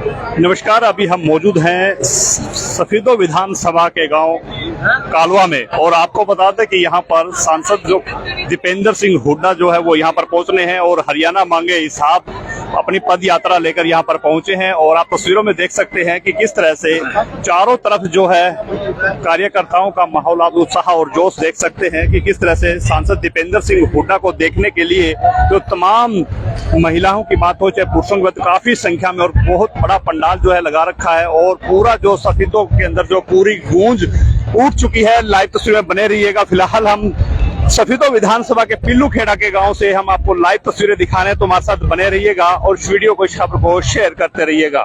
नमस्कार। अभी हम मौजूद हैं सफीदो विधानसभा के गांव कालवा में और आपको बता दें कि यहां पर सांसद जो दीपेंद्र सिंह हुड्डा जो है वो यहां पर पहुंचने हैं और हरियाणा मांगे हिसाब अपनी पद यात्रा लेकर यहां पर पहुंचे हैं। और आप तस्वीरों में देख सकते हैं कि किस तरह से चारों तरफ जो है कार्यकर्ताओं का माहौल, आप उत्साह और जोश देख सकते हैं कि किस तरह से सांसद दीपेंद्र सिंह हुड्डा को देखने के लिए जो तमाम महिलाओं की बात हो चाहे पुरुषों की बात, काफी संख्या में और बहुत बड़ा पंडाल जो है लगा रखा है और पूरा जो सफीदों के अंदर जो पूरी गूंज उठ चुकी है। लाइव तस्वीर में बने रहिएगा। फिलहाल हम सफीदो विधानसभा के पिल्लू खेड़ा के गांव से हम आपको लाइव तस्वीरें दिखाने, तो हमारे साथ बने रहिएगा और इस वीडियो को, इस खबर को शेयर करते रहिएगा।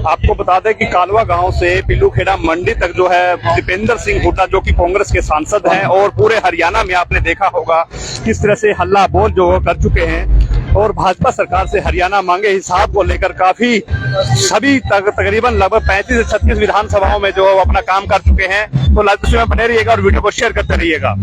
आपको बता दें कि कालवा गांव से पिल्लू खेड़ा मंडी तक जो है दीपेंद्र सिंह हुड्डा जो कि कांग्रेस के सांसद हैं और पूरे हरियाणा में आपने देखा होगा किस तरह से हल्ला बोल जो कर चुके हैं और भाजपा सरकार से हरियाणा मांगे हिसाब को लेकर काफी सभी तकरीबन लगभग 35 से 36 विधानसभाओं में जो अपना काम कर चुके हैं। तो लाइव तस्वीर में बने रहिएगा और वीडियो को शेयर करते रहिएगा।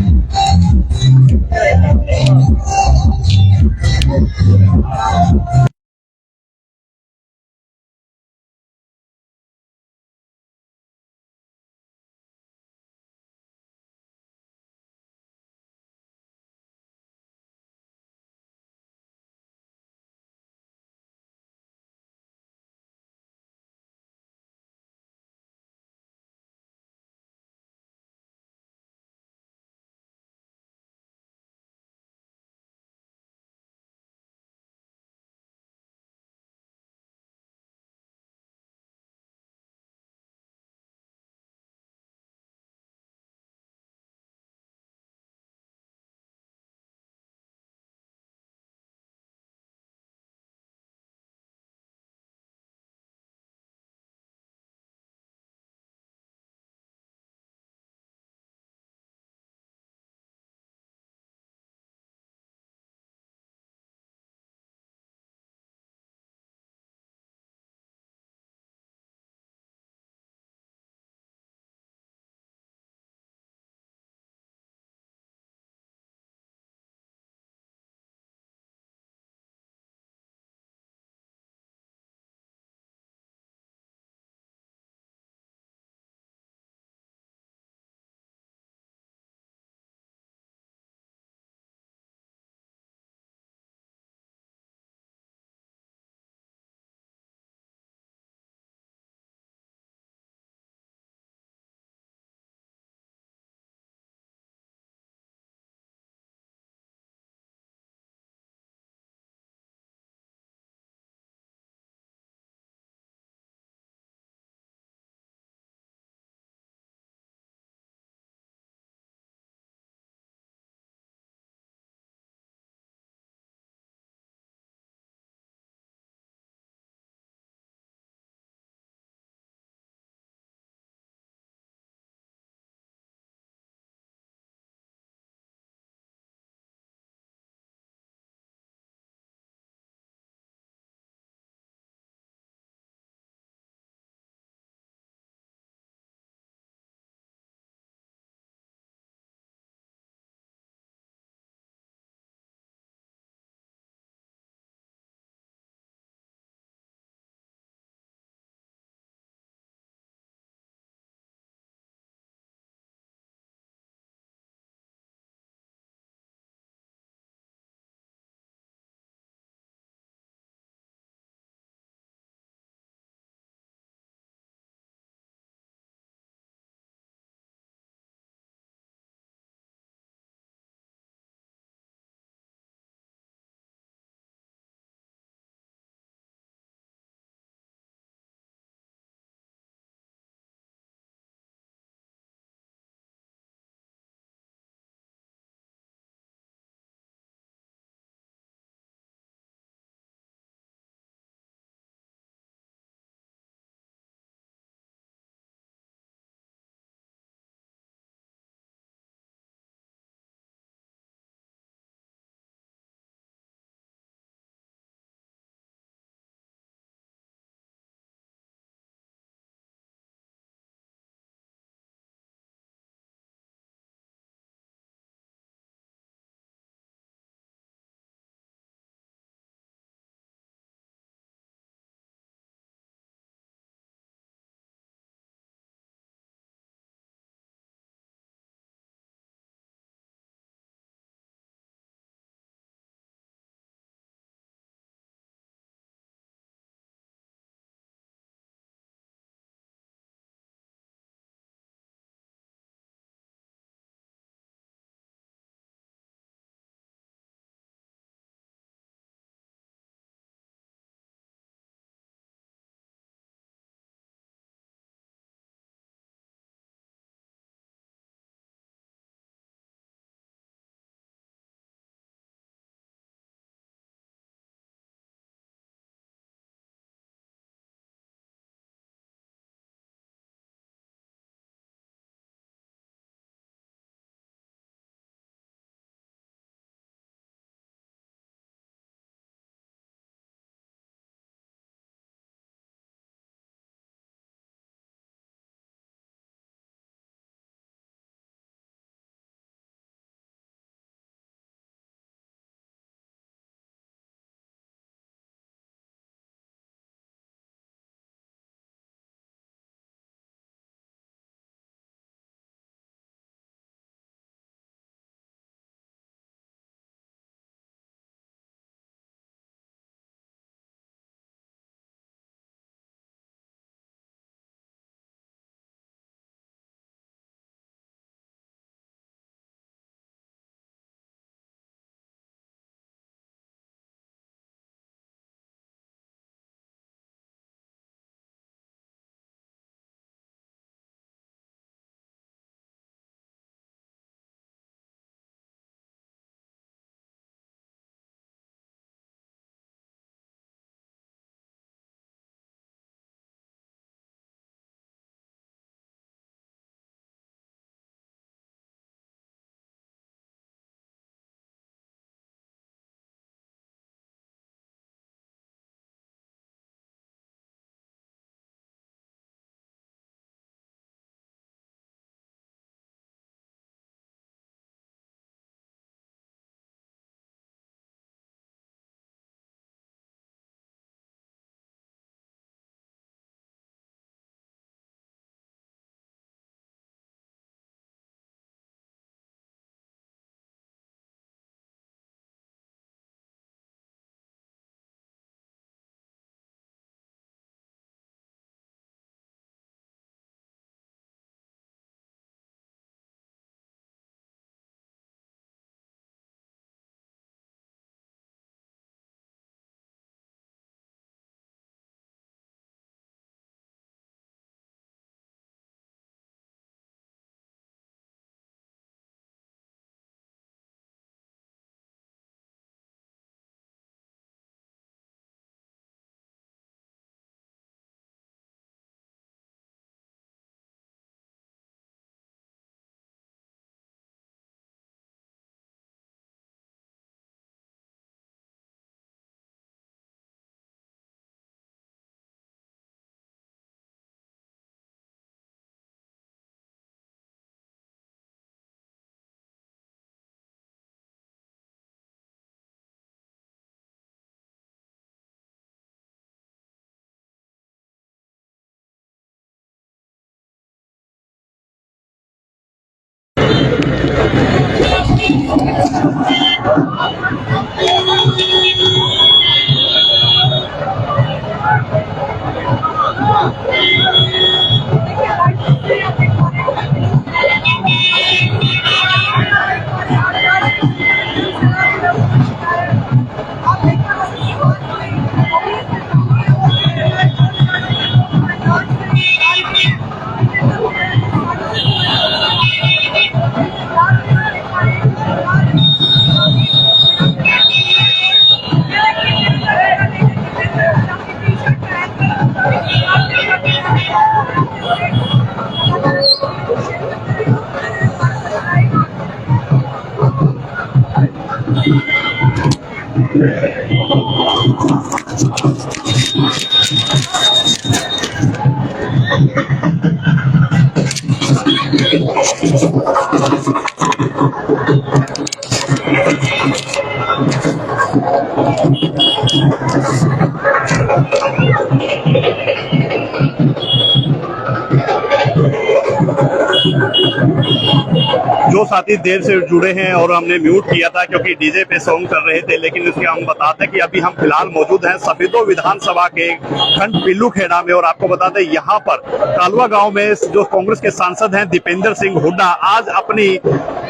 जो साथी देर से जुड़े हैं और हमने म्यूट किया था क्योंकि डीजे पे सॉन्ग कर रहे थे, लेकिन इसके हम बताते हैं कि अभी हम फिलहाल मौजूद हैं सफेदो विधानसभा के खंड पिल्लू खेड़ा में। और आपको बता दें यहाँ पर कालवा गांव में जो कांग्रेस के सांसद हैं दीपेंद्र सिंह हुड्डा आज अपनी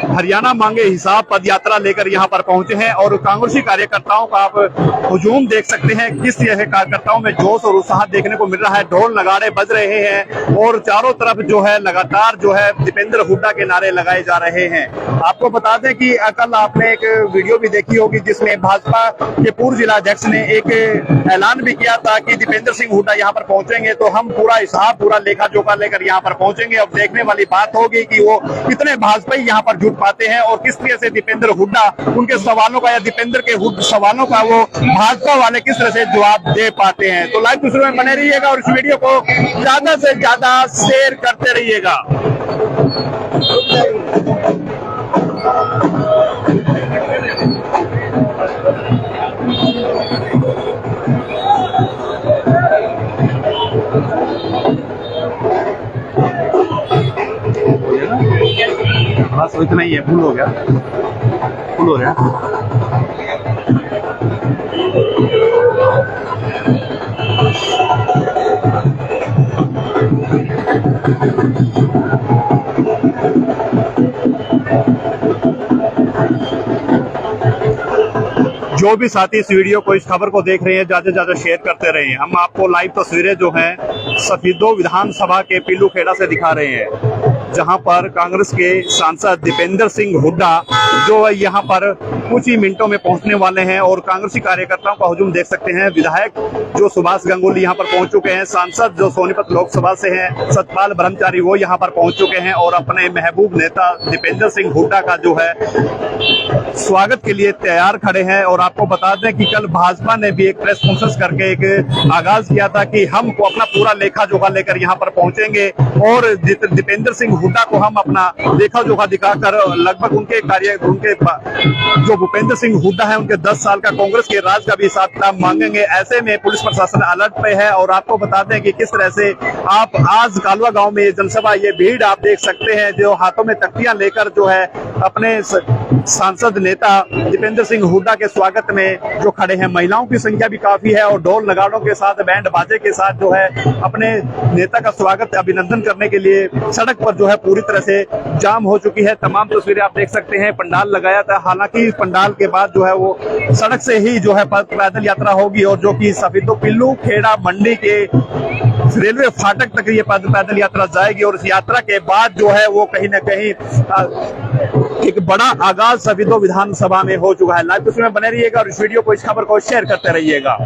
हरियाणा मांगे हिसाब पद यात्रा लेकर यहाँ पर पहुंचे हैं। और कांग्रेसी कार्यकर्ताओं का आप हुजूम देख सकते हैं, किस तरह कार्यकर्ताओं में जोश और उत्साह देखने को मिल रहा है। ढोल नगाड़े बज रहे हैं और चारों तरफ जो है लगातार जो है दीपेंद्र हुड्डा के नारे लगाए जा रहे हैं। आपको बता दें कि कल आपने एक वीडियो भी देखी होगी जिसमें भाजपा के पूर्व जिला अध्यक्ष ने एक ऐलान भी किया था कि दीपेंद्र सिंह हुड्डा यहाँ पर पहुंचेंगे तो हम पूरा हिसाब पूरा लेखा जोखा लेकर यहाँ पर पहुंचेंगे। अब देखने वाली बात होगी कि वो कितने भाजपाई यहाँ पर जुट पाते हैं और किस तरह से दीपेंद्र हुड्डा उनके सवालों का या दीपेंद्र के सवालों का वो भाजपा वाले किस तरह से जवाब दे पाते हैं। तो लाइव तस्वीरों में बने रहिएगा और इस वीडियो को ज्यादा से ज्यादा शेयर करते रहिएगा। बस इतना ही है, फुल हो गया, फुल हो गया। जो भी साथी इस वीडियो को इस खबर को देख रहे हैं ज्यादा से ज्यादा शेयर करते रहे। हम आपको लाइव तस्वीरें जो हैं सफेदो विधानसभा के पिल्लू खेड़ा से दिखा रहे हैं, जहां पर कांग्रेस के सांसद दीपेंद्र सिंह हुड्डा जो यहाँ पर कुछ ही मिनटों में पहुंचने वाले हैं। और कांग्रेसी कार्यकर्ताओं का हुजूम देख सकते हैं। विधायक जो सुभाष गंगुली यहाँ पर पहुंच चुके हैं, सांसद जो सोनीपत लोकसभा से हैं सतपाल ब्रह्मचारी वो यहाँ पर पहुंच चुके हैं और अपने महबूब नेता दीपेंद्र सिंह हुड्डा का जो है स्वागत के लिए तैयार खड़े हैं। और आपको बता दें कि कल भाजपा ने भी एक प्रेस कॉन्फ्रेंस करके एक आगाज किया था कि हम अपना पूरा लेखा जोखा लेकर यहाँ पर पहुंचेंगे और दीपेंद्र सिंह हुड्डा को हम अपना लेखा जोखा दिखाकर लगभग उनके जो भूपेंद्र सिंह हुड्डा है उनके 10 साल का कांग्रेस के राज का भी हिसाब किताब मांगेंगे। ऐसे में पुलिस प्रशासन अलर्ट पे है। और आपको बताते हैं कि किस तरह से आप आज कालवा गांव में जनसभा ये भीड़ आप देख सकते हैं जो हाथों में तख्तियां लेकर जो है अपने सांसद नेता दीपेंद्र सिंह हुड्डा के स्वागत में जो खड़े हैं। महिलाओं की संख्या भी काफी है और ढोल नगाड़ों के साथ बैंड बाजे के साथ जो है अपने नेता का स्वागत अभिनंदन करने के लिए सड़क पर जो है पूरी तरह से जाम हो चुकी है। तमाम तस्वीरें आप देख सकते हैं। पंडाल लगाया था, हालांकि पंडाल के बाद जो है वो सड़क से ही जो है पैदल यात्रा होगी और जो कि सफेदो पिल्लू खेड़ा मंडी के रेलवे फाटक तक ये पैदल यात्रा जाएगी। और इस यात्रा के बाद जो है वो कहीं ना कहीं एक बड़ा आगाज सफेदो विधानसभा में हो चुका है। लाइव तस्वीरों में बने रहिएगा और इस वीडियो को इस खबर को शेयर करते रहिएगा।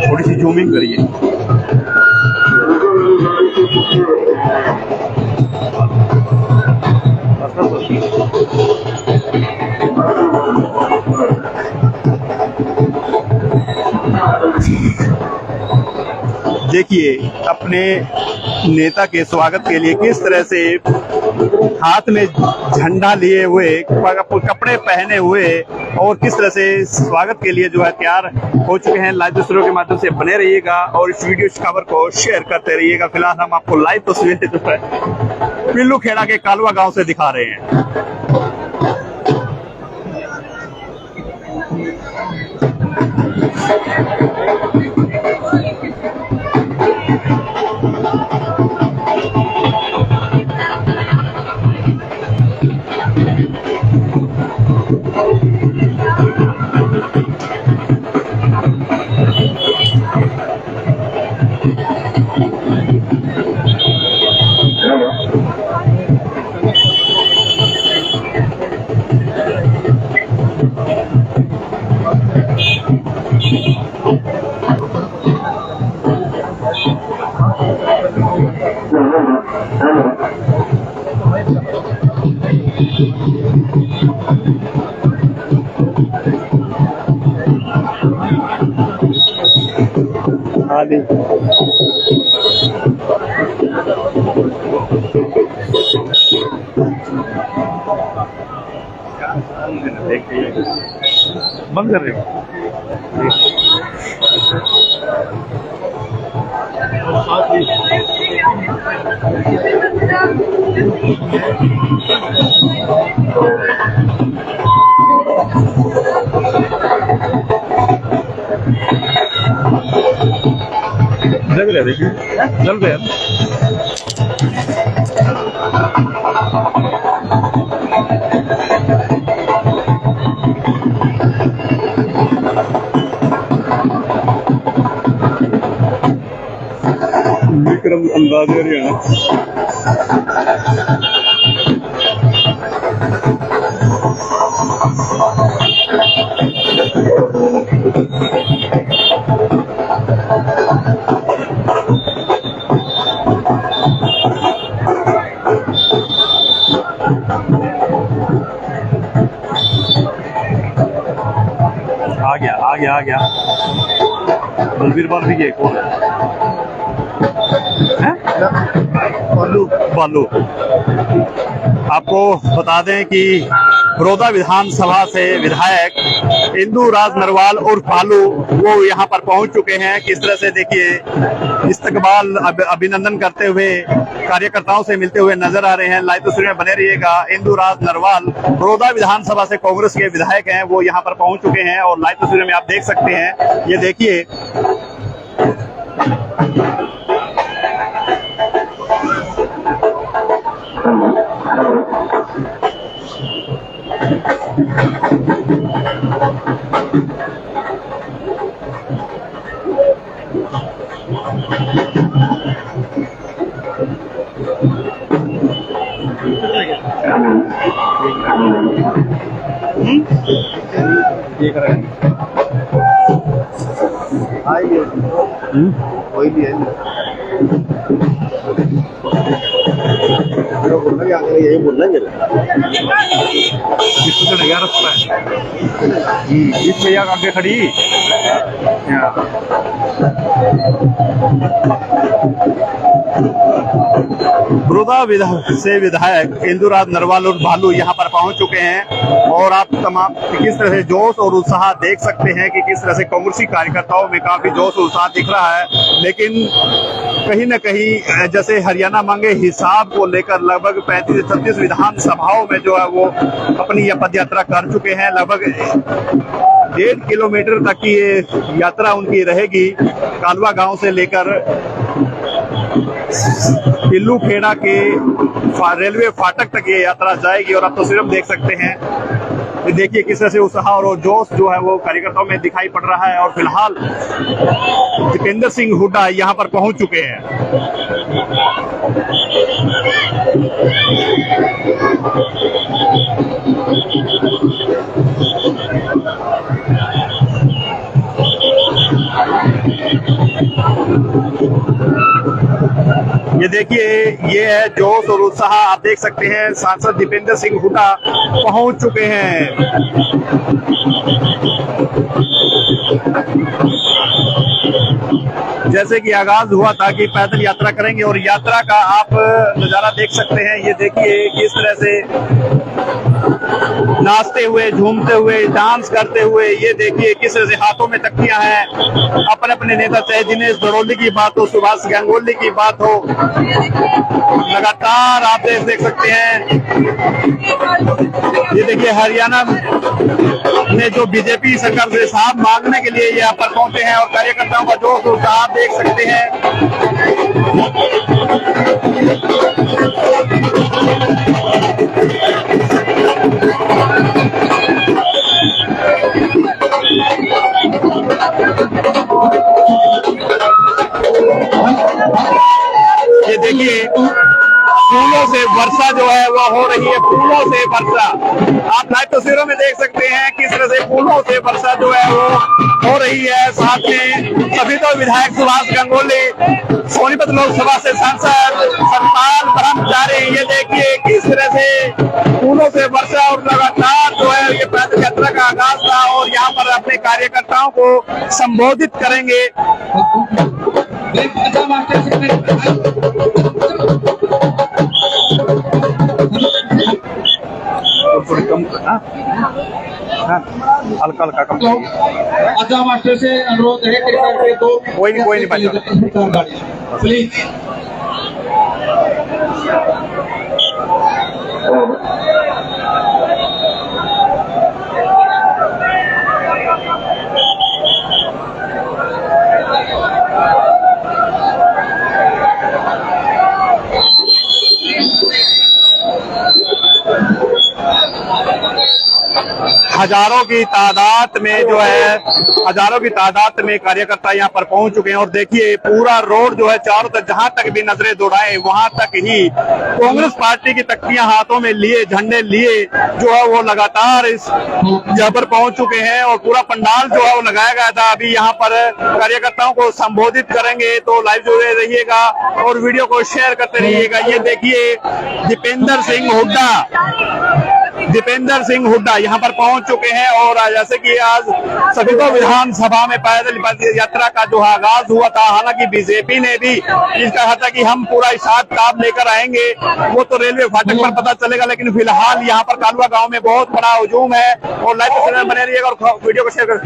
थोड़ी सी जूमिंग करिए। देखिए अपने नेता के स्वागत के लिए किस तरह से हाथ में झंडा लिए हुए, कपड़े पहने हुए और किस तरह से स्वागत के लिए जो है तैयार हो चुके हैं। लाइव तस्वीरों के माध्यम से बने रहिएगा और इस वीडियो खबर को शेयर करते रहिएगा। फिलहाल हम आपको लाइव तस्वीरें जो है पिल्लू खेड़ा के कालवा गांव से दिखा रहे हैं। बंद कर रहे हो जग रहे, देखिए जल रहे हैं। विक्रम अंदाज हरियाणा आ गया बलबीर बाल भी कौन है? बालू। आपको बता दें कि बड़ौदा विधानसभा से विधायक इंदू राज नरवाल और बालू वो यहाँ पर पहुंच चुके हैं। किस तरह से देखिए इस्तकबाल अभिनंदन करते हुए कार्यकर्ताओं से मिलते हुए नजर आ रहे हैं। लाइव तस्वीर में बने रहिएगा। इंदू राज नरवाल बड़ौदा विधानसभा से कांग्रेस के विधायक हैं, वो यहाँ पर पहुंच चुके हैं और लाइव तस्वीर में आप देख सकते हैं। ये देखिए कोई भी है यही बोलना इस भैया आगे खड़ी बड़ौदा से विधायक इंदू राज नरवाल और भालू यहाँ पर पहुंच चुके हैं और आप तमाम किस तरह से जोश और उत्साह देख सकते हैं कि किस तरह से कांग्रेसी कार्यकर्ताओं में काफी जोश और उत्साह दिख रहा है। लेकिन कहीं न कहीं जैसे हरियाणा मांगे हिसाब को लेकर लगभग 35 से 36 विधानसभाओं में जो है वो अपनी यह पद यात्रा कर चुके हैं। लगभग 1.5 किलोमीटर तक की ये यात्रा उनकी रहेगी। कालवा गांव से लेकर पिल्लू खेड़ा के रेलवे फाटक तक ये यात्रा जाएगी और आप तस्वीर में देख सकते हैं। देखिए किस तरह से उत्साह और जोश जो है वो कार्यकर्ताओं में दिखाई पड़ रहा है और फिलहाल दीपेंद्र सिंह हुड्डा यहाँ पर पहुंच चुके हैं। ये देखिए ये है जोश और उत्साह, आप देख सकते हैं। सांसद दीपेंद्र सिंह हुड्डा पहुंच चुके हैं। जैसे कि आगाज हुआ था कि पैदल यात्रा करेंगे और यात्रा का आप नजारा देख सकते हैं। ये देखिए किस तरह से नाचते हुए, झूमते हुए, डांस करते हुए, ये देखिए किस तरह से हाथों में तख्तियां हैं। अपने अपने नेता, चाहे दिनेश दरोली की बात हो, सुभाष गंगोली की बात हो, लगातार आप देख सकते हैं। ये देखिए हरियाणा में जो बीजेपी सरकार से साथ मांगने के लिए यहाँ पर पहुंचे हैं और कार्यकर्ताओं का जोश उत्साह आप देख सकते हैं। ये देखिए फूलों से वर्षा जो है वो हो रही है, फूलों से वर्षा आप लाइव तस्वीरों में देख सकते हैं किस तरह से फूलों से वर्षा जो है वो हो रही है। साथ में सभी तो विधायक सुभाष गंगोली, सोनीपत लोकसभा से सांसद सतपाल ब्रह्मचारी, ये देखिए किस तरह से फूलों से वर्षा और लगातार जो है ये पैदल यात्रा का आगाज था और यहाँ पर अपने कार्यकर्ताओं को संबोधित करेंगे। थोड़ी कम हल्का हल्का कम आजा मास्टर से अनुरोध है कि दो कोई नहीं प्लीज। हजारों की तादाद में जो है, हजारों की तादाद में कार्यकर्ता यहाँ पर पहुंच चुके हैं और देखिए पूरा रोड जो है चारों तरफ जहां तक भी नजरें दौड़ाए वहां तक ही कांग्रेस पार्टी की तख्तियां हाथों में लिए, झंडे लिए जो है वो लगातार इस जगह पर पहुंच चुके हैं और पूरा पंडाल जो है वो लगाया गया था। अभी यहाँ पर कार्यकर्ताओं को संबोधित करेंगे, तो लाइव जुड़े रहिएगा और वीडियो को शेयर करते रहिएगा। ये देखिए दीपेंद्र सिंह हुड्डा यहाँ पर पहुंच चुके हैं और जैसे कि आज सभी को विधानसभा में पैदल यात्रा का जो आगाज हुआ था, हालांकि बीजेपी ने भी कहा था कि हम पूरा हिसाब किताब लेकर आएंगे, वो तो रेलवे फाटक पर पता चलेगा, लेकिन फिलहाल यहाँ पर कालवा गांव में बहुत बड़ा हुजूम है और लाइव तस्वीरें में बने रहिएगा और वीडियो को शेयर कर।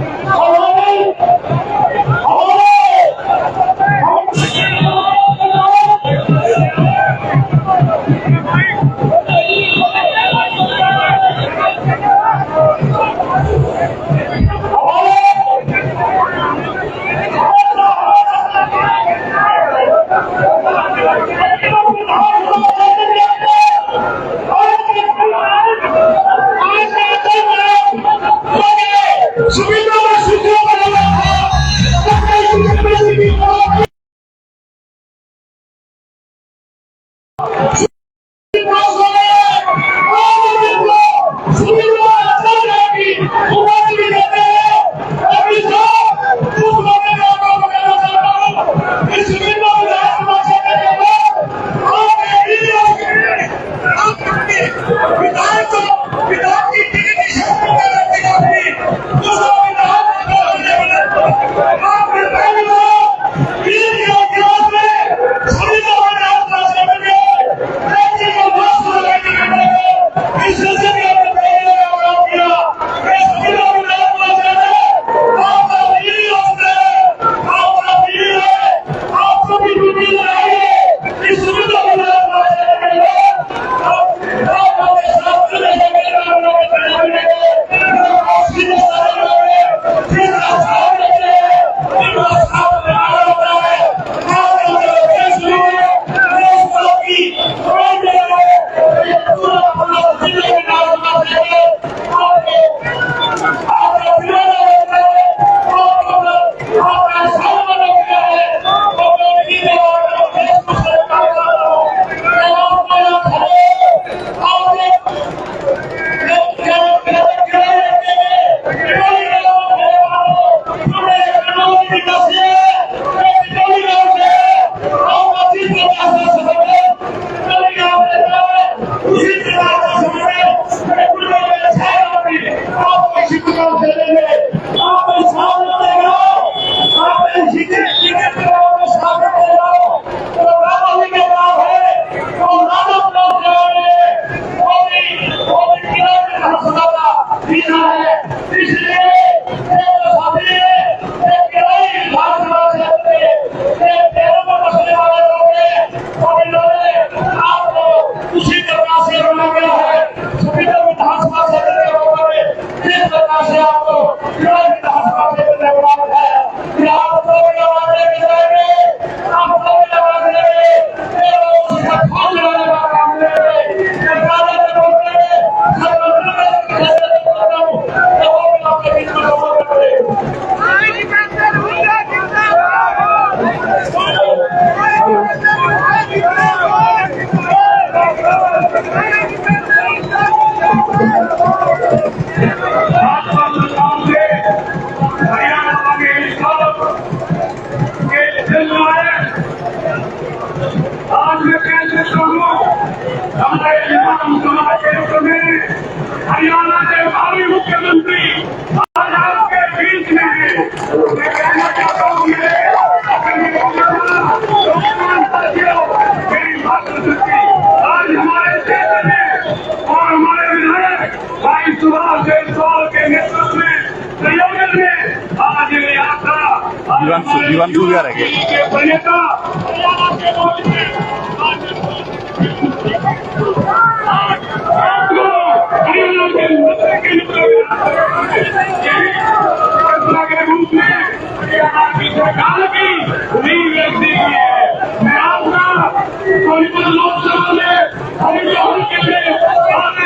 जीवांशु भी आ रहे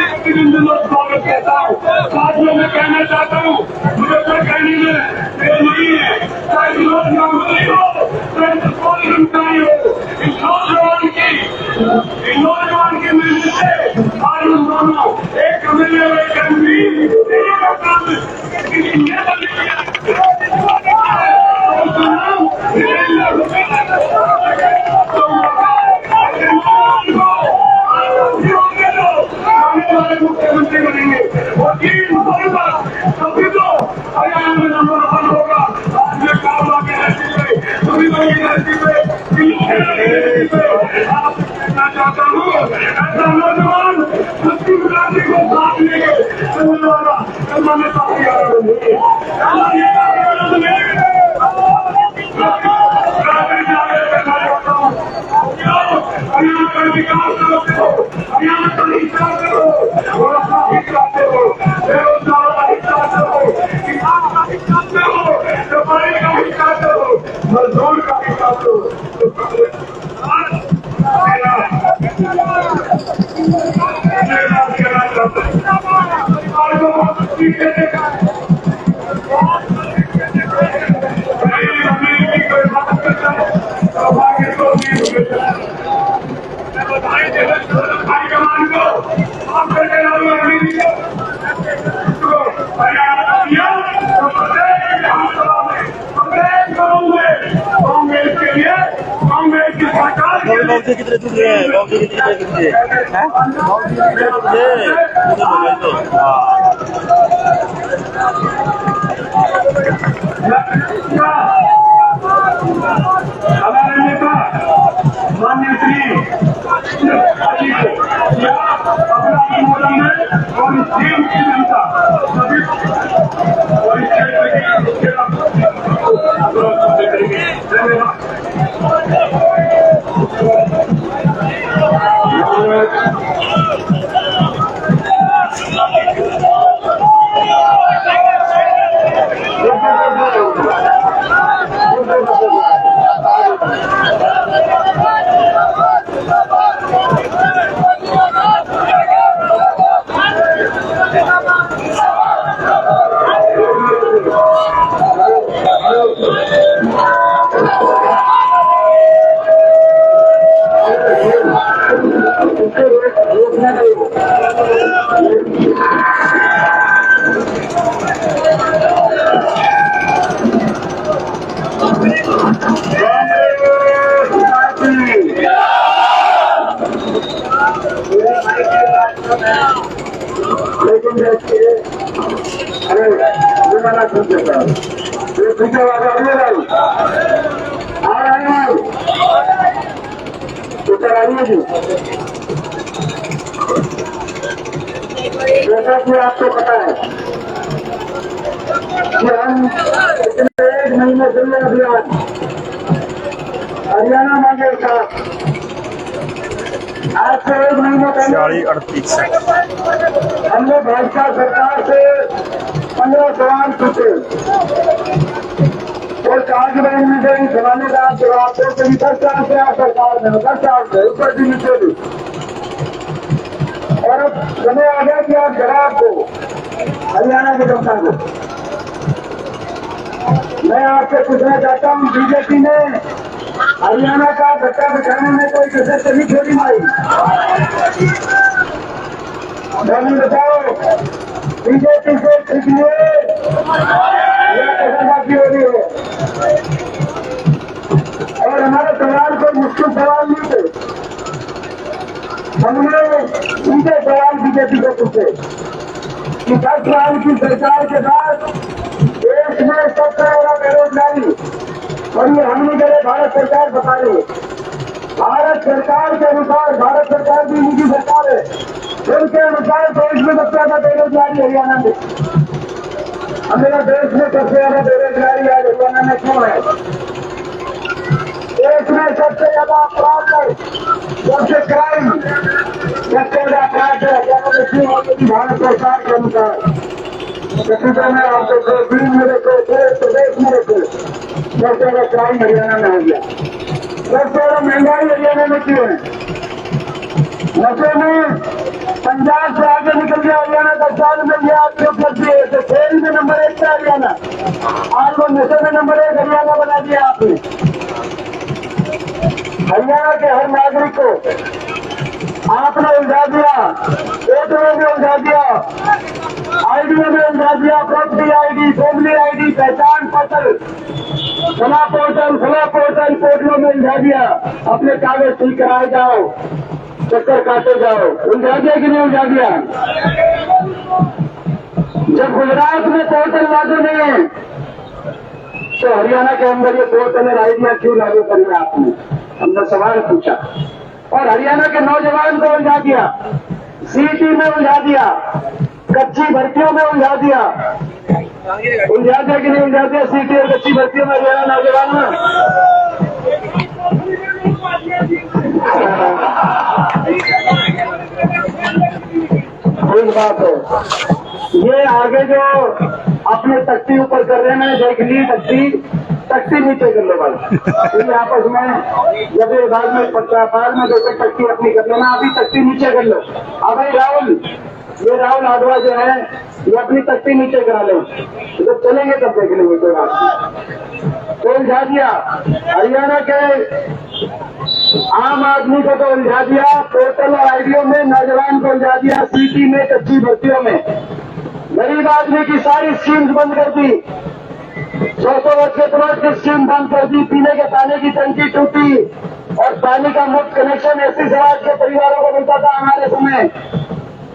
लोकसभा में स्वागत कहता हूँ। साथियों में कहना चाहता हूँ, मुझे कोई कहने में देर नहीं है, चाहे विरोध ना हो, चाहे कोई हिंसाई हो, इस नौजवान के मिलने से आज हम दोनों एक कमरे में मुख्यमंत्री बनेंगे और 3 नवंबर तभी तो हरियाणा में नंबर 1 होगा। आज में काम आगे रहती है, सभी बड़ी रहती है। आपसे कहना चाहता हूँ, ऐसा नौजवान मुस्लिम क्रांति को साथ लेंगे चलने वाला मैंने काफी आनंद है। हरियाणा का विकास करो, हरियाणा का हिस्सा करो, और अपना हिस्सा करो, बेरोजगारों का हिस्सा करो, किसान का हिस्सा करो, व्यापारी का हिस्सा करो, मजदूर का हिस्सा करो। गाँव से कितने दूर है? गाँव से कितने हैं? गाँव से कितने दूर है? हमारे नेता माननीय श्री अपना संबोधन में और इस देश की जनता सभी और इस क्षेत्र की धन्यवाद। लेकिन देखिए, अरे ये मना कर देता है, ये पीछे वाला अगले भाई आ रहे हैं, तो चलाइए जी। जैसा कि आपको पता है कि हम पिछले 1 महीने से अभियान हरियाणा मांगे था। आज से 1 महीने पहले 38 हमने भाजपा सरकार से 15 सवाल पूछे और 4 बहन मुझे इन सवालों का आप जवाब दो। कभी 10 साल से आप सरकार में 10 साल से ऊपर भी नीचे भी, और अब समय आ गया कि आप जवाब दो हरियाणा की जनता को। मैं आपसे पूछना चाहता हूँ, बीजेपी ने हरियाणा का धक्का बिठाने में कोई कसर तो नहीं छोड़ी माई? मैंने बताओ, बीजेपी से इसलिए यह कसरबाजी हो रही है। और हमारे सवाल कोई मुश्किल सवाल नहीं थे, हमने सीधे सवाल बीजेपी को पूछे कि 10 साल की सरकार के बाद देश में सबसे बड़ा बेरोजगारी, और ये हम नहीं करे, भारत सरकार बता रही है। भारत सरकार के अनुसार, भारत सरकार की निजी सरकार है, उनके अनुसार देश में सबसे ज्यादा बेरोजगारी हरियाणा में। हमारे देश में सबसे ज्यादा बेरोजगारी आज हरियाणा में क्यों है? देश में सबसे ज्यादा अपराध, सबसे क्राइम, सबसे ज्यादा अपराध हरियाणा में क्यों है? भारत सरकार के अनुसार छत्तीसगढ़ में आपको दिल्ली में देखो, पूरे प्रदेश में देखो, सबसे ज्यादा क्राइम हरियाणा में हो गया। सबसे ज्यादा महंगाई हरियाणा में क्यों है? नशे में पंजाब से आगे निकल गया हरियाणा, 10 साल में गया आपके उपलब्धि है। तो खेल में नंबर 1 था हरियाणा, आज वो नशे में नंबर 1 हरियाणा बना दिया आपने। हरियाणा के हर नागरिक को आपने उलझा दिया, वोटरों में उलझा दिया, आईडियों में उलझा दिया, प्रॉपर्टी आईडी, फैमिली आईडी, पहचान पत्र, फला पोर्टल पोर्टलों में उलझा दिया। अपने कागज ठीक कराए जाओ, चक्कर काटे जाओ। उलझा दिया कि नहीं उलझा दिया? जब गुजरात में पोर्टल लागू नहीं है तो हरियाणा के अंदर ये पोर्टल आइडिया क्यों लागू करिए आपने? हमने सवाल पूछा। और हरियाणा के नौजवान को उलझा दिया, सीटी में उलझा दिया, कच्ची भर्तियों में उलझा दिया। उलझा दिया कि नहीं उलझा दिया? सीटी और कच्ची भर्तियों में हरियाणा नौजवान में एक बात है। ये आगे जो अपने तख्ती ऊपर कर रहे हैं, देख ली तख्ती नीचे कर लो भाई। ये आपस में जब ये बाद में देखो तख्ती अपनी कर लेना, अभी तख्ती नीचे कर लो। अब भाई ये राहुल आडवा जो है ये अपनी तख्ती नीचे करा लो, जब चलेंगे तब देख लेंगे, कोई बात नहीं। तो उलझा दिया हरियाणा के आम आदमी को, तो उलझा दिया पोर्टल और आईडियो में, नौजवान को उलझा दिया सीटी में, कच्ची भर्तियों में। गरीब आदमी की सारी स्कीम्स बंद कर दी, 100 वर्ष के तमाम की स्कीम बंद कर दी, पीने के पानी की टंकी टूटी और पानी का मुफ्त कनेक्शन ऐसी समाज के परिवारों को मिलता था हमारे समय।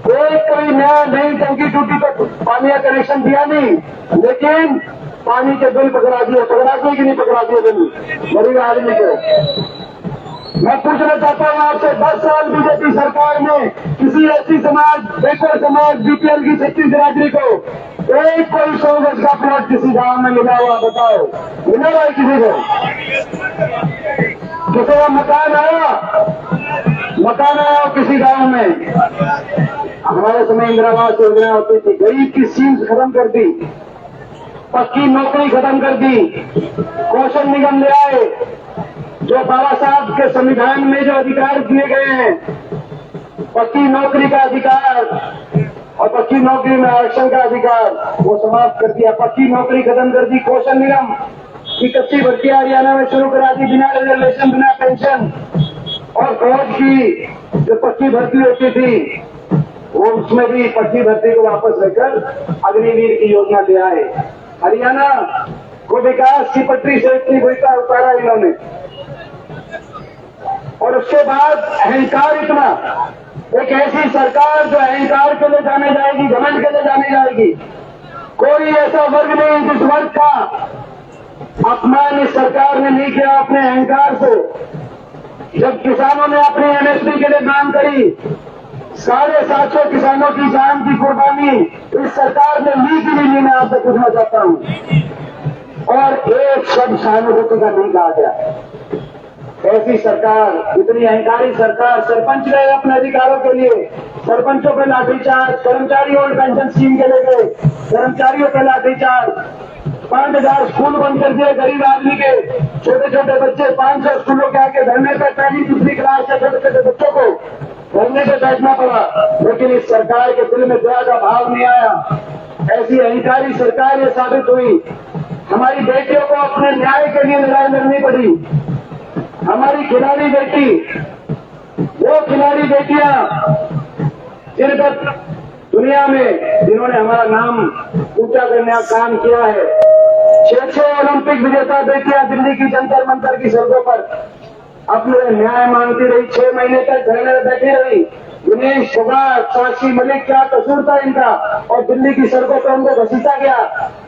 कोई नई टंकी टूटी तो पानी का कनेक्शन दिया नहीं, लेकिन पानी के बिल पकड़ा दिए कि नहीं पकड़ा दिए बिल गरीब आदमी को। मैं पूछना चाहता हूँ आपसे, 10 साल बीजेपी सरकार में किसी ऐसी समाज, बैकवर्ड समाज, बीपीएल की 36 बिरादरी को एक कोई 100 गज का प्लॉट किसी गांव में मिला हुआ बताओ? मिला हुआ किसी को? किसी का मकान आया किसी गांव में? हमारे समय इंदिरा आवास योजना होती थी, गरीब की स्कीम्स खत्म कर दी, पक्की नौकरी खत्म कर दी, कौशल निगम ले आए, जो बाबा साहब के संविधान में जो अधिकार दिए गए हैं, पक्की नौकरी का अधिकार और पक्की नौकरी में आरक्षण का अधिकार, वो समाप्त कर दिया। पक्की नौकरी खत्म कर दी, कौशल निगम की कच्ची भर्ती हरियाणा में शुरू करा दी, बिना रिजर्वेशन, बिना पेंशन। और फौज की जो पक्की भर्ती होती थी वो उसमें भी पक्की भर्ती को वापस लेकर अग्निवीर की योजना ले आए। हरियाणा को विकास की पटरी से इतनी बुरी उतारा इन्होंने। और उसके बाद अहंकार इतना, एक ऐसी सरकार जो अहंकार के लिए जाने जाएगी, घमंड के लिए जाने जाएगी। कोई ऐसा वर्ग नहीं जिस वर्ग का अपमान इस सरकार ने नहीं किया अपने अहंकार से। जब किसानों ने अपनी एमएसपी के लिए मांग करी, 750 किसानों की जान की कुर्बानी इस सरकार ने ली कि नहीं ली, मैं आपसे पूछना चाहता हूं। और एक शब्द सहानुभूति का नहीं कहा गया। ऐसी सरकार, इतनी अहंकारी सरकार, सरपंच गए अपने अधिकारों के लिए, सरपंचों पे लाठीचार्ज, कर्मचारी ओल्ड पेंशन स्कीम के ले गए, कर्मचारियों पे लाठीचार्ज, 5000 स्कूल बंद कर दिए गरीब आदमी के, छोटे छोटे बच्चे 500 स्कूलों के आके धरने पर, पहली दूसरी क्लास के छोटे छोटे बच्चों को धरने पे बैठना पड़ा। लेकिन इस सरकार के दिल में दया का भाव नहीं आया। ऐसी अहंकारी सरकार ये साबित हुई। हमारी बेटियों को अपने न्याय के लिए लड़ाई लड़नी पड़ी। हमारी खिलाड़ी बेटी, वो खिलाड़ी बेटियां जिन पर दुनिया में जिन्होंने हमारा नाम ऊंचा करने का काम किया है, 6 ओलंपिक विजेता बेटियां दिल्ली की जंतर मंतर की सड़कों पर अपने न्याय मांगती रही, 6 महीने तक धरने में बैठी रही। दिनेश फोगाट, साक्षी मलिक, क्या कसूर था इनका? और दिल्ली की सड़कों पर उनको घसीटा गया।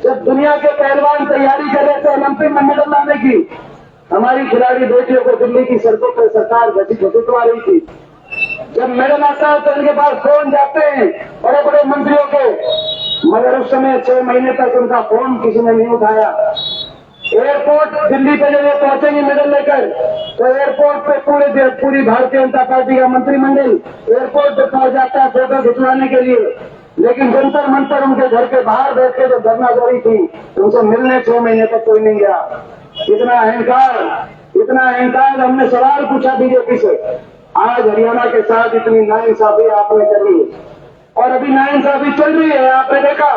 जब दुनिया के पहलवान तैयारी कर रहे थे ओलंपिक में मेडल लाने की, हमारी खिलाड़ी बेटियों को दिल्ली की सड़कों पर सरकार घसीटवा रही थी। जब मेडल आता है तो इनके पास फोन जाते हैं बड़े बड़े मंत्रियों के, मगर उस समय 6 महीने तक उनका फोन किसी ने नहीं उठाया। एयरपोर्ट दिल्ली पे जब ये पहुंचेंगे मेडल लेकर, तो एयरपोर्ट पे पूरी भारतीय जनता पार्टी का मंत्रिमंडल एयरपोर्ट पे पहुंच जाता है फोटो खिंचवाने के लिए। लेकिन जंतर मंतर उनके घर के बाहर बैठ के जो धरना दौड़ी थी, उनसे मिलने 6 महीने तक कोई नहीं गया। इतना अहंकार। हमने सवाल पूछा बीजेपी से, आज हरियाणा के साथ इतनी नाइंसाफी आपने करी और अभी नाइंसाफी चल रही है। आपने देखा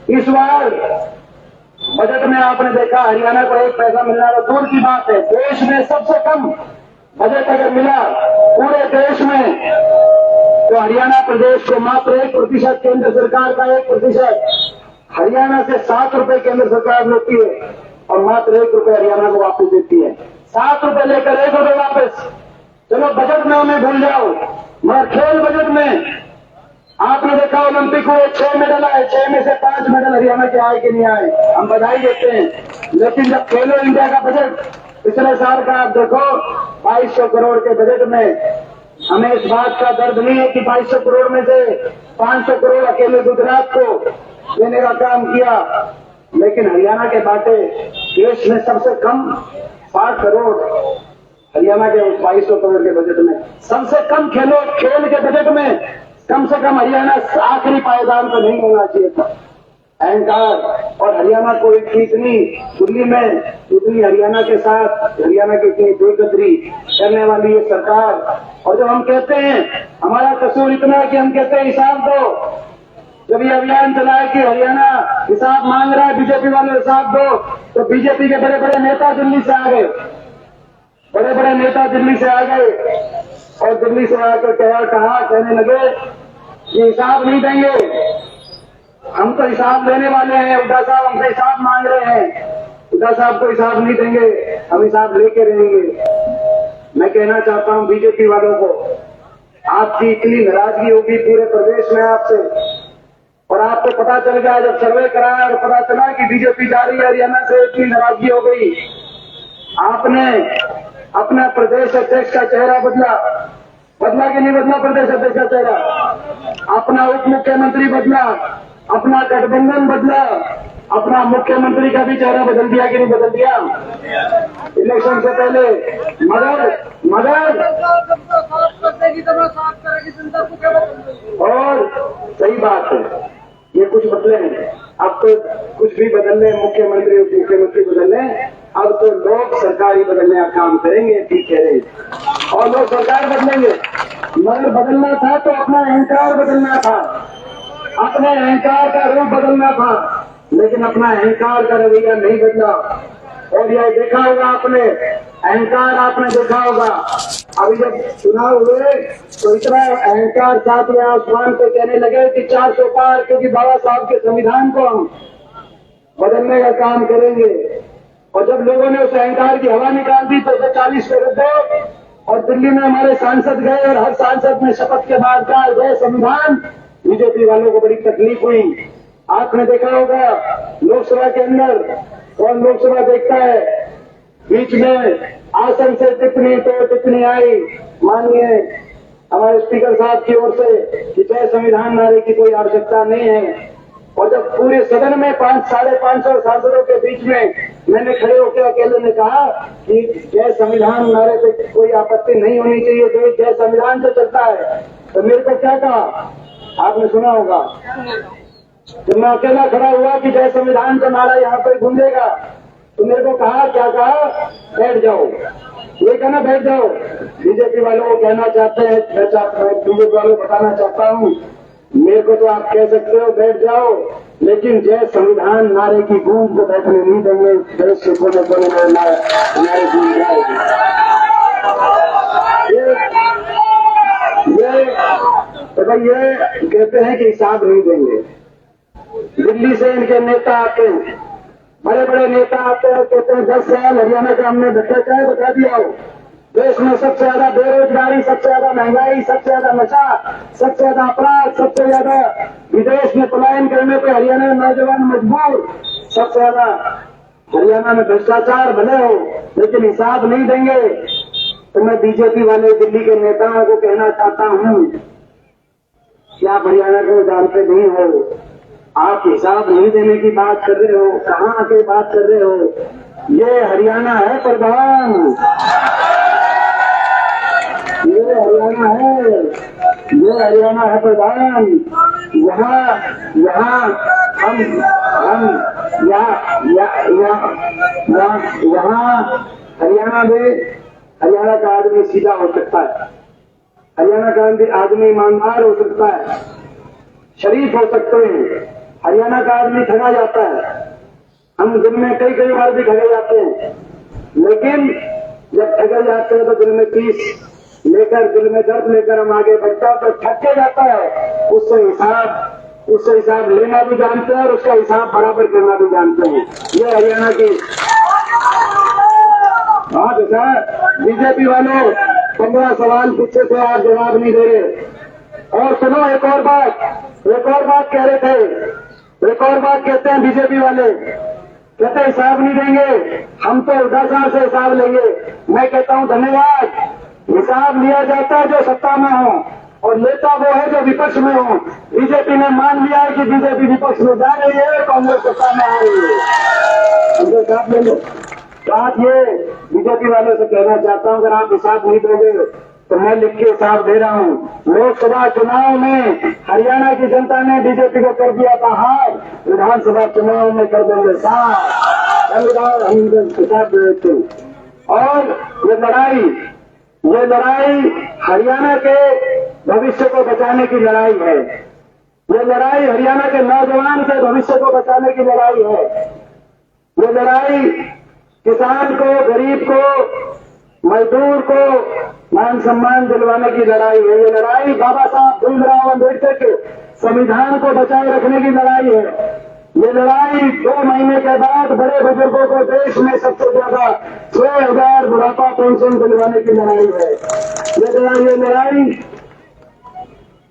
इस बार बजट में, आपने देखा हरियाणा को 1 पैसा मिलना तो दूर की बात है। देश में सबसे कम बजट अगर मिला पूरे देश में, तो हरियाणा प्रदेश को मात्र 1%, केंद्र सरकार का 1%। हरियाणा से 7 रुपए केंद्र सरकार लेती है और मात्र 1 रुपए हरियाणा को वापस देती है। 7 रुपए लेकर 1 रुपए वापस। चलो बजट में हमें भूल जाओ, मगर खेल बजट में आपने देखा ओलंपिक हुए 6 मेडल आए, 6 में से 5 मेडल हरियाणा के आए कि नहीं आए, हम बधाई देते हैं। लेकिन जब खेलो इंडिया का बजट पिछले साल का आप देखो, 2200 करोड़ के बजट में हमें इस बात का दर्द नहीं है कि 2200 करोड़ में से 500 करोड़ अकेले गुजरात को देने का काम किया। लेकिन हरियाणा के बाटे देश में सबसे कम 60 करोड़ हरियाणा के 2200 करोड़ के बजट में, सबसे कम खेल के बजट में कम से कम हरियाणा आखिरी पायदान पर नहीं होना चाहिए था। अहंकार। और हरियाणा को इतनी दिल्ली में इतनी हरियाणा के साथ हरियाणा की इतनी बेकदरी करने वाली ये सरकार। और जब हम कहते हैं हमारा कसूर इतना है कि हम कहते हैं हिसाब दो, जब ये अभियान चला है कि हरियाणा हिसाब मांग रहा है, बीजेपी वाले हिसाब दो, तो बीजेपी के बड़े बड़े नेता दिल्ली से आ गए, बड़े बड़े नेता दिल्ली से आ गए और दिल्ली से आकर कहने लगे कि हिसाब नहीं देंगे, हम तो हिसाब लेने वाले हैं। हुड्डा साहब हमसे हिसाब मांग रहे हैं, हुड्डा साहब को हिसाब नहीं देंगे, हम हिसाब लेके रहेंगे। मैं कहना चाहता हूं बीजेपी वालों को, आपकी इतनी नाराजगी होगी पूरे प्रदेश में आपसे, और आपको पता चल गया जब सर्वे कराया और पता चला कि बीजेपी जा रही है हरियाणा से, इतनी नाराजगी हो गई। आपने अपना प्रदेश अध्यक्ष का चेहरा बदला कि नहीं बदला? प्रदेश अध्यक्ष का चेहरा, अपना उप मुख्यमंत्री बदला, अपना गठबंधन बदला, अपना मुख्यमंत्री का भी चेहरा बदल दिया कि नहीं बदल दिया इलेक्शन से पहले? मगर और सही बात है, ये कुछ बदले हैं। अब तो कुछ भी बदलने, मुख्यमंत्री उप मुख्यमंत्री बदलने, अब तो लोग सरकारी बदलने का काम करेंगे, ठीक कह रहे, और लोग सरकार बदलेंगे। मगर बदलना था तो अपना अहंकार बदलना था, अपने अहंकार का रूप बदलना था, लेकिन अपना अहंकार का रवैया नहीं बदला। और यह देखा होगा आपने, अहंकार आपने देखा होगा, अभी जब चुनाव हुए तो इतना अहंकार साथ में आसमान पे कहने लगे कि 400 पार, क्योंकि बाबा साहब के संविधान को हम बदलने का काम करेंगे। और जब लोगों ने उस अहंकार की हवा निकाल दी तो 40 पे रुक गए, और दिल्ली में हमारे सांसद गए और हर सांसद ने शपथ के बाद कहा जय संविधान। बीजेपी वालों को बड़ी तकलीफ हुई। आपने देखा होगा लोकसभा के अंदर कौन लोकसभा देखता है, बीच में आसन से टिप्पणी आई माननीय हमारे स्पीकर साहब की ओर से कि जय संविधान नारे की कोई आवश्यकता नहीं है। और जब पूरे सदन में 500-550 सांसदों के बीच में मैंने खड़े होकर अकेले ने कहा कि जय संविधान नारे पे कोई आपत्ति नहीं होनी चाहिए, देश जय संविधान से चलता है, तो मेरे को क्या कहा आपने सुना होगा, जब मैं अकेला खड़ा हुआ कि जय संविधान का नारा यहाँ पर गूंजेगा, तो मेरे को कहा, क्या कहा, बैठ जाओ। ये कहना बैठ जाओ। बीजेपी वालों को कहना चाहते हैं, मैं बीजेपी वालों को बताना चाहता हूँ, मेरे को तो आप कह सकते हो बैठ जाओ, लेकिन जय संविधान नारे की गूंज को बैठने नहीं देंगे। देश के कोने कोने में नारे गूंज जाएगी। तो भाई ये कहते हैं कि हिसाब नहीं देंगे। दिल्ली से इनके नेता आते हैं, बड़े बड़े नेता आते हैं, कहते हैं 10 साल हरियाणा का हमने भ्रष्टाचार बता दिया हो, देश में सबसे ज्यादा बेरोजगारी, सबसे ज्यादा महंगाई, सबसे ज्यादा नशा, सबसे ज्यादा अपराध, सबसे ज्यादा विदेश में पलायन करने पे हरियाणा में नौजवान मजबूर, सबसे ज्यादा हरियाणा में भ्रष्टाचार भले हो लेकिन हिसाब नहीं देंगे। तो मैं बीजेपी वाले दिल्ली के नेताओं को कहना चाहता हूं कि आप हरियाणा को जानते नहीं हो, आप हिसाब नहीं देने की बात कर रहे हो, कहाँ आके बात कर रहे हो? ये हरियाणा है प्रधान, ये हरियाणा है, ये हरियाणा है प्रधान। यहाँ यहाँ हम यहाँ हरियाणा में हरियाणा का आदमी सीधा हो सकता है, हरियाणा का आदमी ईमानदार हो सकता है, शरीफ हो सकते हैं। हरियाणा का आदमी ठगा जाता है, हम दिन में कई बार भी ठगे जाते हैं, लेकिन जब ठगे जाते हैं तो दिल में पीस लेकर, दिल में दर्द लेकर हम आगे बढ़ते हैं। तो ठग के जाता है उससे हिसाब लेना भी जानते हैं और उसका हिसाब बराबर करना भी जानते हैं। ये हरियाणा की बात है सर। बीजेपी वालों 15 सवाल पूछे थे, आप जवाब नहीं दे रहे। और सुनो, एक और बात कह रहे थे, एक और बात कहते हैं बीजेपी वाले, कहते हिसाब नहीं देंगे, हम तो 10 साल से हिसाब लेंगे। मैं कहता हूं धन्यवाद, हिसाब लिया जाता है जो सत्ता में हो और लेता वो है जो विपक्ष में हो। बीजेपी ने मान लिया है कि बीजेपी विपक्ष में जा रही है, कांग्रेस सत्ता में आ रही है। हमको हिसाब ले लो। बात ये बीजेपी वालों से कहना चाहता हूं, अगर आप हिसाब नहीं दोगे तो मैं लिख के हिसाब दे रहा हूं। लोकसभा चुनाव में हरियाणा की जनता ने बीजेपी को कर दिया था हार, विधानसभा चुनाव में कर देंगे साफ। हम हिसाब दे देते हैं। और ये लड़ाई हरियाणा के भविष्य को बचाने की लड़ाई है। ये लड़ाई हरियाणा के नौजवान के भविष्य को बचाने की लड़ाई है। ये लड़ाई किसान को, गरीब को, मजदूर को मान सम्मान दिलवाने की लड़ाई है। ये लड़ाई बाबा साहब भीमराव अम्बेडकर के संविधान को बचाए रखने की लड़ाई है। ये लड़ाई 2 महीने के बाद बड़े बुजुर्गों को देश में सबसे ज्यादा 6,000 बुढ़ापा पेंशन दिलवाने की लड़ाई है। ये लड़ाई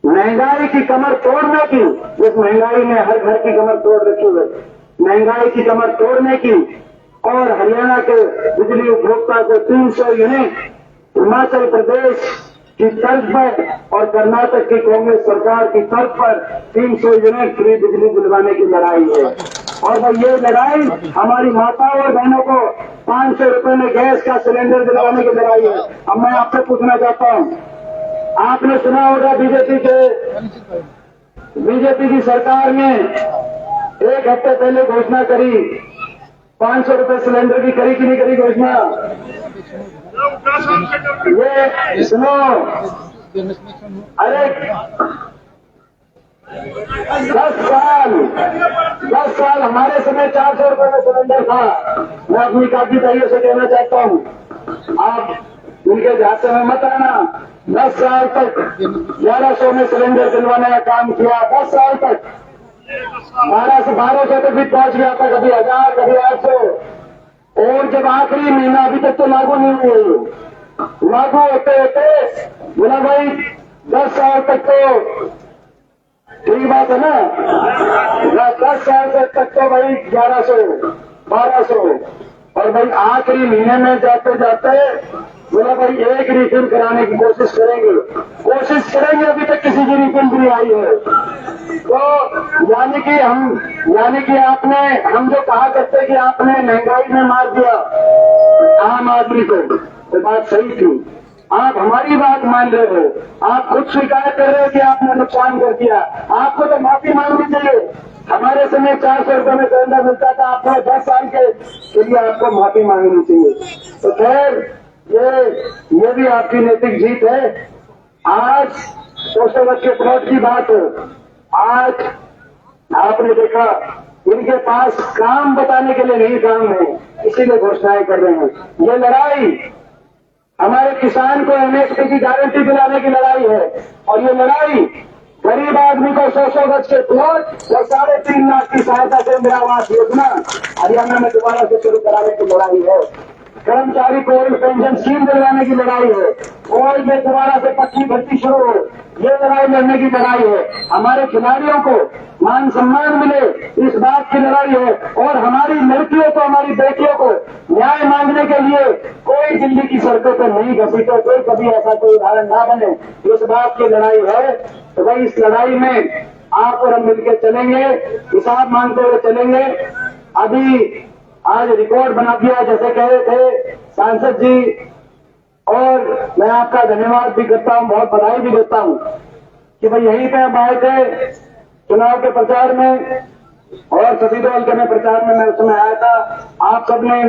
महंगाई की कमर तोड़ने की, जिस महंगाई ने हर घर की कमर तोड़ रखी है, महंगाई की कमर तोड़ने की और हरियाणा के बिजली उपभोक्ता को 300 यूनिट हिमाचल प्रदेश की तर्ज पर और कर्नाटक की कांग्रेस सरकार की तर्ज पर 300 यूनिट फ्री बिजली दिलवाने की लड़ाई है। और भाई ये लड़ाई हमारी माताओं और बहनों को 500 रुपए में गैस का सिलेंडर दिलवाने की लड़ाई है। अब मैं आपसे पूछना चाहता हूं, आपने सुना होगा बीजेपी की सरकार ने 1 हफ्ते पहले घोषणा करी, 500 रुपए सिलेंडर की करी कि नहीं करी घोषणा? ये सुनो, अरे 10 साल हमारे समय 400 रुपए में सिलेंडर था। मैं अपनी काफी भाइयों से कहना चाहता हूँ, आप उनके झांसे में मत आना। 10 साल तक 1100 में सिलेंडर दिलवाने का काम किया। 10 साल तक 1200 तक भी पहुंच गया था, कभी 1000, कभी 800। और जब आखिरी महीना अभी तक तो लागू नहीं हुई, लागू होते बोला भाई 10 साल तक तो ठीक बात है ना, 10 साल तक तो भाई 1100, 1200। और भाई आखिरी महीने में जाते बोला भाई एक रिफिल कराने की कोशिश करेंगे। अभी तक किसी की रिफिल नहीं आई है। तो यानी कि आपने, हम जो कहा करते कि आपने महंगाई में मार दिया आम आदमी को, तो बात सही थी। आप हमारी बात मान रहे हो, आप खुद स्वीकार कर रहे हो कि आपने नुकसान कर दिया। आपको तो माफी मांगनी चाहिए। हमारे समय 400 रुपए में सिलेंडर मिलता था, आपको 10 साल के लिए आपको माफी मांगनी चाहिए। तो खैर ये भी आपकी नैतिक जीत है। आज सोशल के प्लॉट की बात है। आज आपने देखा इनके पास काम बताने के लिए नहीं काम है, इसीलिए घोषणाएं कर रहे हैं। ये लड़ाई हमारे किसान को एमएसपी की गारंटी दिलाने की लड़ाई है। और ये लड़ाई गरीब आदमी को 100 गज के प्लॉट और 3.5 लाख की सहायता से इंदिरा आवास योजना हरियाणा में दोबारा से शुरू कराने की लड़ाई है। कर्मचारी को पेंशन स्कीम दिलवाने की लड़ाई है। कोई में दोबारा से पक्की भर्ती शुरू हो, ये लड़ाई लड़ने की लड़ाई है। हमारे खिलाड़ियों को मान सम्मान मिले, इस बात की लड़ाई है। और हमारी लड़कियों को, हमारी बेटियों को न्याय मांगने के लिए कोई दिल्ली की सड़कों पर नहीं घसीटे, कोई कभी ऐसा कोई उदाहरण ना बने, इस बात की लड़ाई है। तो भाई इस लड़ाई में आप और हम मिलकर चलेंगे, हिसाब मांगते हुए चलेंगे। अभी आज रिकॉर्ड बना दिया जैसे कह रहे थे सांसद जी, और मैं आपका धन्यवाद भी करता हूं, बहुत बधाई भी देता हूं कि भाई यहीं पे हम आए थे चुनाव के प्रचार में, और सभी दल के प्रचार में मैं उस समय आया था। आप सबने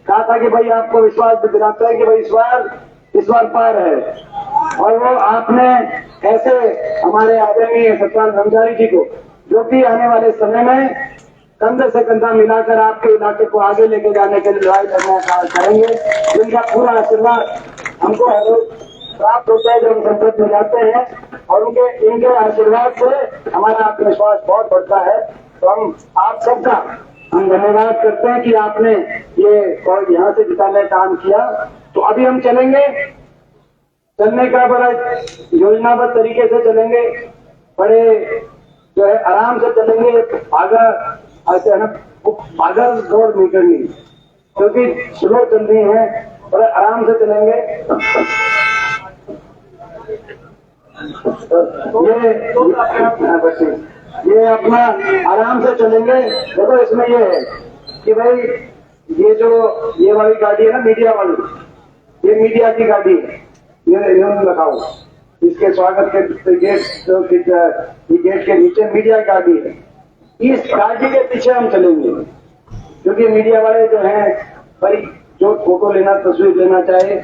कहा था कि भाई आपको विश्वास भी दिलाता है कि भाई इस बार पार है, और वो आपने कैसे हमारे आदरणीय सतपाल ब्रह्मचारी जी को, जो कि आने वाले समय में कंधे से कंधा मिलाकर आपके इलाके को आगे लेके जाने के लिए लड़ाई लड़ना करेंगे, जिनका पूरा आशीर्वाद हमको हर रोज प्राप्त होता है जब हम संसद में जाते हैं, और इनके आशीर्वाद से हमारा आत्मविश्वास बहुत बढ़ता है। तो हम आप सबका हम धन्यवाद करते हैं कि आपने ये यहाँ से जिताने काम किया। तो अभी हम चलेंगे, चलने का बड़ा योजनाबद्ध तरीके से चलेंगे, बड़े जो है आराम से चलेंगे, ऐसे है ना भागा दौड़ नहीं करनी, क्योंकि स्लो चल रही है, बड़े आराम से चलेंगे। ये अपना आराम से चलेंगे। देखो इसमें ये है कि भाई ये वाली गाड़ी है ना मीडिया वाली, ये मीडिया की गाड़ी है, ये इन्होंने लगाओ इसके स्वागत के गेट के नीचे मीडिया की गाड़ी है। इस गाड़ी के पीछे हम चलेंगे, क्योंकि मीडिया वाले जो हैं भाई जो फोटो लेना तस्वीर लेना चाहे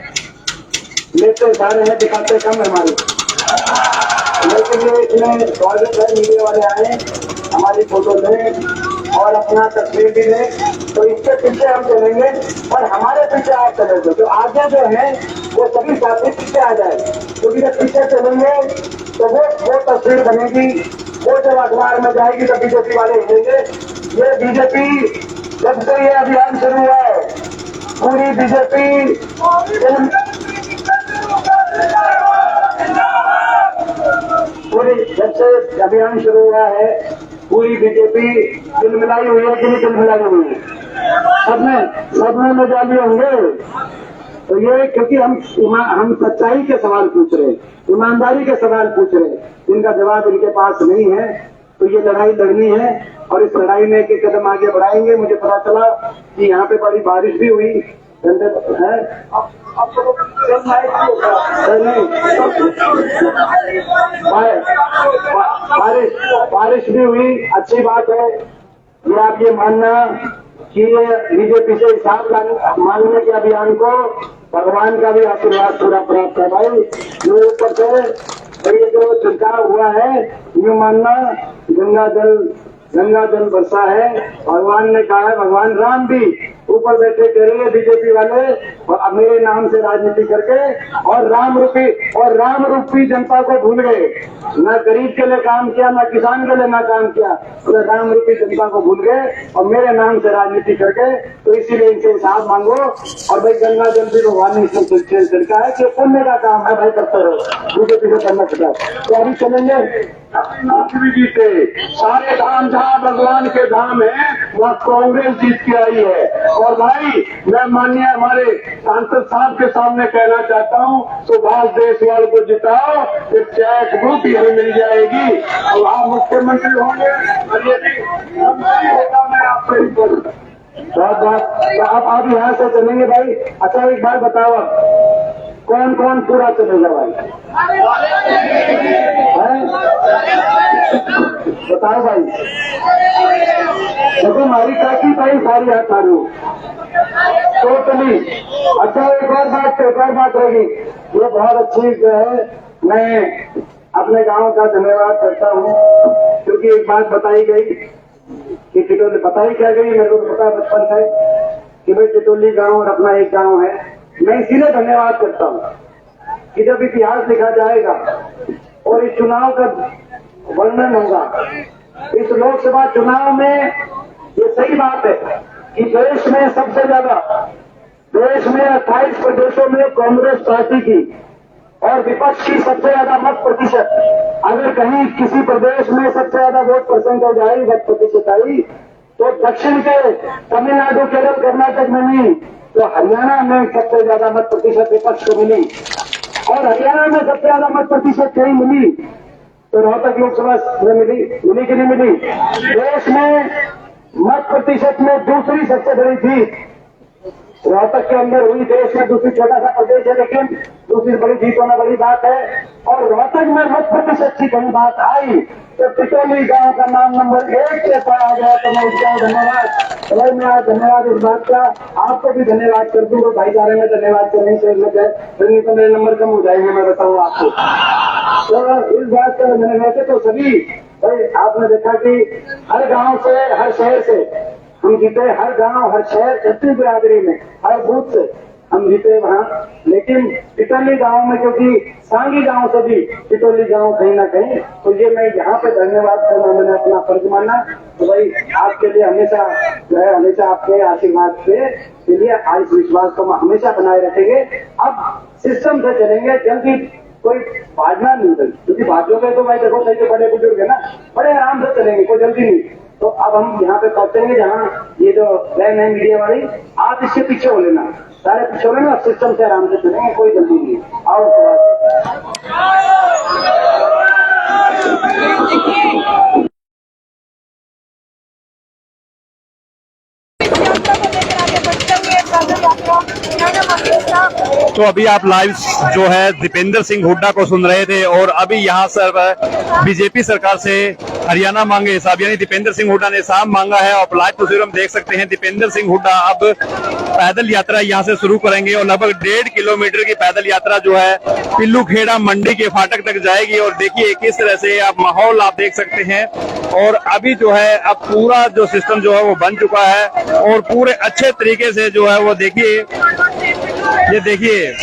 लेते सारे हैं, दिखाते कम है हमारे, लेकिन ये इसमें स्वागत है मीडिया वाले आए हमारी फोटो लें और अपना तस्वीर भी लें। तो इसके पीछे हम चलेंगे, और हमारे पीछे आप चलेंगे, तो आगे जो है वो सभी साथी पीछे आ जाए, क्योंकि जब पीछे चलेंगे तो वो तस्वीर बनेगी, वो जब अखबार में जाएगी तो बीजेपी वाले हिलेंगे। ये बीजेपी जब से ये अभियान शुरू हुआ है, पूरी बीजेपी जब से अभियान शुरू हुआ है पूरी बीजेपी दिलमिलाई हुई है कि नहीं दिलमिलाई हुई है? सबने मजा लिए होंगे। तो ये क्योंकि हम सच्चाई के सवाल पूछ रहे हैं, ईमानदारी के सवाल पूछ रहे हैं, जिनका जवाब इनके पास नहीं है। तो ये लड़ाई लड़नी है, और इस लड़ाई में एक कदम आगे बढ़ाएंगे। मुझे पता चला कि यहाँ पे बड़ी बारिश भी हुई है, बारिश भी हुई, अच्छी बात है। ये आप ये मानना कि ये बीजेपी से हिसाब मांगने के अभियान को भगवान का भी आशीर्वाद पूरा प्राप्त है। भाई ये ऊपर से ये जो छिड़काव हुआ है, ये मानना गंगा जल बरसा है। भगवान ने कहा है, भगवान राम भी ऊपर बैठे करेंगे बीजेपी वाले और मेरे नाम से राजनीति करके, और राम रूपी जनता को भूल गए। न गरीब के लिए काम किया, न किसान के लिए ना काम किया, तो राम रूपी जनता को भूल गए और मेरे नाम से राजनीति करके। तो इसीलिए इनसे हिसाब मांगो। और भाई गंगा जल भी भगवान ने इसमें छिड़का है कि पुण्य का काम है, भाई करते रहो, बीजेपी को करना चाहिए। तो अभी चलेंगे अपनी जीते सारे धाम, जहाँ भगवान के धाम है वहाँ कांग्रेस जीत के आई है। और भाई मैं माननीय हमारे सांसद साहब के सामने कहना चाहता हूँ, सुभाष देशवाल को जिताओ, फिर चेक बुक यही मिल जाएगी और आप मुख्यमंत्री होंगे, और यदि मंत्री होगा मैं आपको ही बोलूँ। तो आप यहाँ से चलेंगे भाई। अच्छा एक बात बताओ, कौन कौन पूरा चलेगा भाई? बताओ भाई। देखो हमारी काकी भाई सारी हाथ मारू टोटली। अच्छा एक और बात रहेगी, ये बहुत अच्छी जो है, मैं अपने गांव का धन्यवाद करता हूँ, क्योंकि एक बात बताई गई कि टिटोली, बताई क्या गई मेरे को पता बचपन से कि भाई टिटोली गांव और अपना एक गांव है। मैं इसीलिए धन्यवाद करता हूँ कि जब इतिहास लिखा जाएगा और इस चुनाव का वर्णन होगा, इस लोकसभा चुनाव में ये सही बात है कि देश में सबसे ज्यादा, देश में 28 प्रदेशों में कांग्रेस पार्टी की और विपक्ष की सबसे ज्यादा मत प्रतिशत, अगर कहीं किसी प्रदेश में सबसे ज्यादा वोट परसेंटेज आई, मत प्रतिशत आई, तो दक्षिण के तमिलनाडु, केरल, कर्नाटक में नहीं, तो हरियाणा में सबसे ज्यादा मत प्रतिशत विपक्ष को मिली। और हरियाणा में सबसे ज्यादा मत प्रतिशत कहीं मिली तो रोहतक लोकसभा में मिली कि नहीं मिली? देश में मत प्रतिशत में दूसरी सबसे बड़ी जीत रोहतक के अंदर हुई। देश में दूसरी छोटा सा प्रदेश है, लेकिन दूसरी बड़ी जीत होना बड़ी बात है। और रोहतक में मत प्रतिशत की बड़ी बात आई तो टिटोली गांव का नाम नंबर 1 पे पाया गया। तो मैं इसका धन्यवाद, भाई मैं आज धन्यवाद इस बात का आपको भी धन्यवाद कर दूंगा। भाईचारे में धन्यवाद करने से नहीं तो मेरे नंबर कम हो जाएंगे, मैं बताऊँ आपको। तो इस बात का मैंने वैसे तो सभी भाई आपने देखा कि हर गांव से हर शहर से हम जीते, हर गांव हर शहर छत्तीस बिरादरी में हर बूथ से हम जीते वहां। लेकिन टिटोली गांव में क्योंकि सांगी गांव से भी टिटोली गांव कहीं ना कहीं, तो ये मैं यहाँ पे धन्यवाद करना मैंने अपना फर्ज माना। तो भाई आपके लिए हमेशा जो है हमेशा आपके आशीर्वाद के लिए आज विश्वास को हम हमेशा बनाए रखेंगे। अब सिस्टम से चलेंगे, जल्दी कोई भागना नहीं है, क्योंकि भागोगे तो भाई देखो कई तो बड़े बुजुर्ग है ना, बड़े आराम से चलेंगे, कोई जल्दी नहीं। तो अब हम यहाँ पे पहुंचेंगे जहाँ ये जो लाइन है मीडिया वाली, आप इसके पीछे हो लेना, सारे पीछे हो लेना, सिस्टम से आराम से चलेंगे, कोई जल्दी नहीं। आओ तो अभी आप लाइव जो है दीपेंद्र सिंह हुड्डा को सुन रहे थे और अभी यहाँ सर बीजेपी सरकार से हरियाणा मांगे हिसाब, यानी दीपेंद्र सिंह हुड्डा ने हिसाब मांगा है। और लाइव तस्वीर हम देख सकते हैं दीपेंद्र सिंह हुड्डा अब पैदल यात्रा यहाँ से शुरू करेंगे और लगभग 1.5 किलोमीटर की पैदल यात्रा जो है पिल्लू खेड़ा मंडी के फाटक तक जाएगी। और देखिए किस तरह से आप माहौल आप देख सकते हैं। और अभी जो है अब पूरा जो सिस्टम जो है वो बन चुका है और पूरे अच्छे तरीके से जो है वो देखिए, ये देखिए